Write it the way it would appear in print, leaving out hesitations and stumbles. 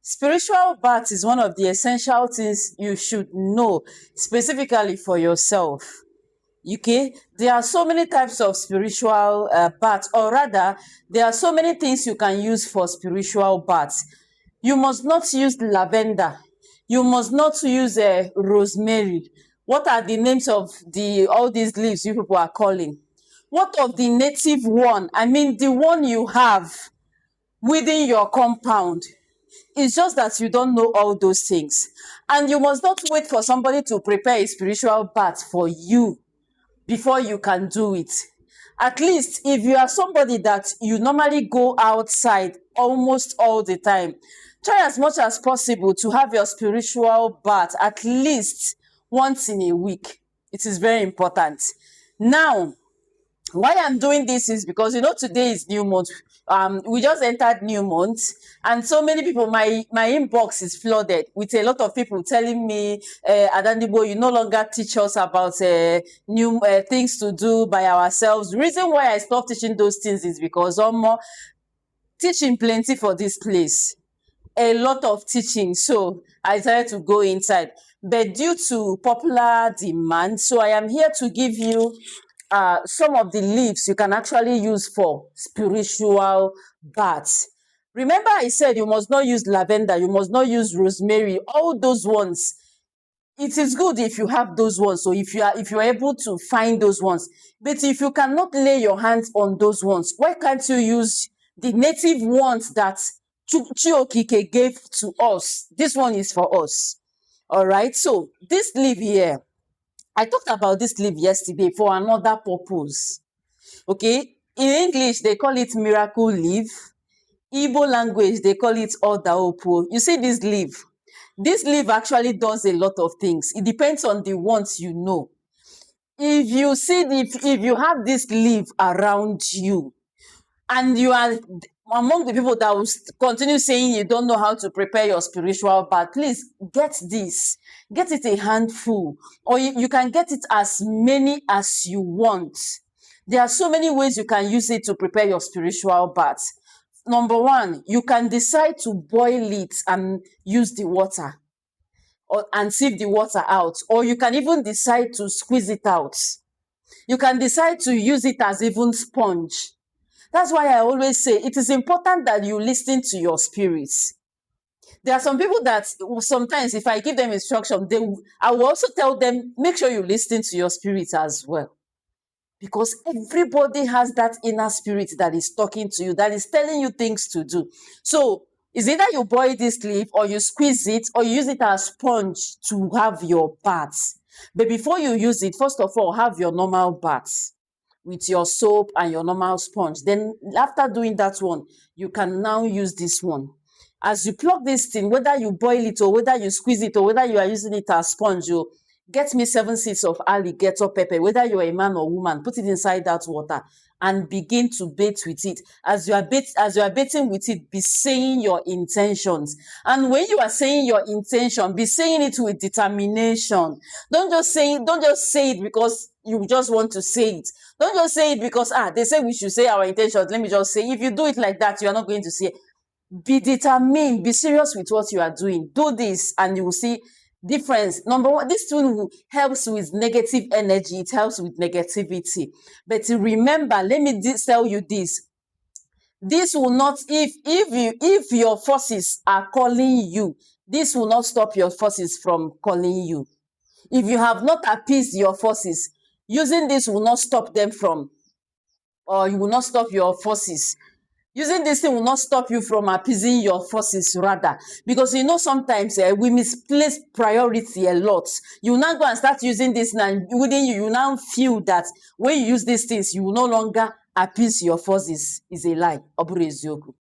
Spiritual bath is one of the essential things you should know specifically for yourself. Okay, there are so many types of spiritual baths, or rather, there are so many things you can use for spiritual baths. You must not use lavender. You must not use rosemary. What are the names of the all these leaves you people are calling? What of the native one? I mean, the one you have within your compound. It's just that you don't know all those things. And you must not wait for somebody to prepare a spiritual bath for you before you can do it. At least if you are somebody that you normally go outside almost all the time, try as much as possible to have your spiritual bath at least once in a week. It is very important. Now, why I'm doing this is because today is new month. We just entered new month, and so many people, my inbox is flooded with a lot of people telling me, Adandibo, you no longer teach us about new things to do by ourselves. The reason why I stopped teaching those things is because teaching plenty for this place, a lot of teaching, so I decided to go inside. But due to popular demand, so I am here to give you some of the leaves you can actually use for spiritual baths. Remember, I said you must not use lavender, you must not use rosemary, all those ones. It is good if you have those ones, so if you're able to find those ones. But if you cannot lay your hands on those ones, why can't you use the native ones that Chiokike gave to us? This one is for us. All right, so this leaf here, I talked about this leaf yesterday for another purpose. Okay, in English, they call it miracle leaf. Igbo language, they call it Odaopo. You see this leaf? This leaf actually does a lot of things. It depends on the ones you know. If you have this leaf around you, and you are among the people that will continue saying you don't know how to prepare your spiritual bath, please get this. Get it a handful, or you can get it as many as you want. There are so many ways you can use it to prepare your spiritual bath. Number one, you can decide to boil it and use the water, and sieve the water out, or you can even decide to squeeze it out. You can decide to use it as even sponge. That's why I always say it is important that you listen to your spirits. There are some people that sometimes if I give them instruction, I will also tell them, make sure you listen to your spirits as well. Because everybody has that inner spirit that is talking to you, that is telling you things to do. So it's either you boil this leaf, or you squeeze it, or you use it as sponge to have your baths. But before you use it, first of all, have your normal baths with your soap and your normal sponge. Then after doing that one, you can now use this one. As you plug this thing, whether you boil it or whether you squeeze it or whether you are using it as sponge, you get me 7 seeds of alligator pepper, whether you're a man or woman, put it inside that water and begin to bathe with it. As you are bathing with it, be saying your intentions. And when you are saying your intention, be saying it with determination. Don't just say it because you just want to say it. Don't just say it because they say we should say our intentions. Let me just say. If you do it like that, you are not going to say. Be determined. Be serious with what you are doing. Do this, and you will see difference. Number one, this tool helps with negative energy. It helps with negativity. But remember, let me tell you this. This will not, if your forces are calling you, this will not stop your forces from calling you. If you have not appeased your forces, using this will not stop them from, or you will not stop your forces. Using this thing will not stop you from appeasing your forces, rather. Because sometimes we misplace priority a lot. You now go and start using this, and within you now feel that when you use these things, you will no longer appease your forces. Is a lie.